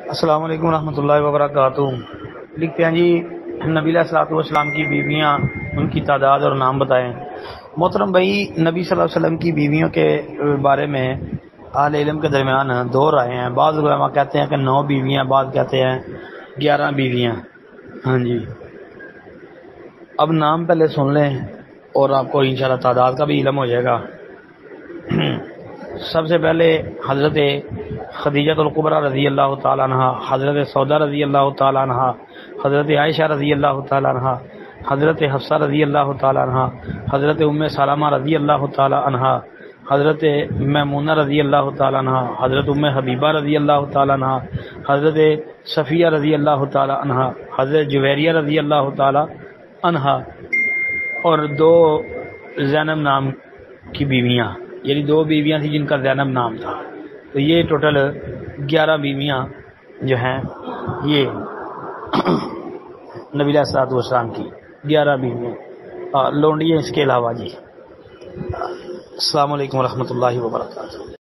السلام علیکم ورحمۃ اللہ وبرکاتہ۔ لکھتے ہیں جی نبی علیہ الصلوۃ والسلام کی بیویاں، ان کی تعداد اور نام بتائیں۔ محترم بھائی، نبی صلی اللہ علیہ وسلم کی بیویوں کے بارے میں اہل علم کے درمیان دو رائے ہیں۔ بعض علماء کہتے ہیں کہ 9 بیویاں، بعض کہتے ہیں 11 بیویاں۔ ہاں جی، اب نام پہلے سن لیں اور آپ کو انشاءاللہ تعداد کا بھی علم ہو جائے گا۔ سب سے پہلے حضرت خدیجہ الکبریٰ رضی اللہ تعالیٰ عنہ، حضرت سودا رضی اللہ تعالیٰ عنہ، حضرت عائشہ رضی اللہ تعالیٰ عنہ، حضرت حفصہ رضی اللہ تعالیٰ عنہ، حضرت ام سلمہ رضی اللہ تعالیٰ عنہ، حضرت میمونہ رضی اللہ تعالیٰ عنہ، حضرت ام حبیبہ رضی اللہ تعالیٰ عنہ، حضرت صفیہ رضی اللہ تعالیٰ عنہ، حضرت جویریہ رضی اللہ تعالیٰ عنہ، اور 2 زینب نام کی بیویاں، یعنی 2 بیویاں تھیں جن کا زینب نام تھا۔ تو یہ ٹوٹل 11 بیویاں جو ہیں، یہ نبی علیہ الصلوۃ والسلام کی 11 بیویاں، لونڈیاں اس کے علاوہ جی۔ السلام علیکم ورحمۃ اللہ وبرکاتہ۔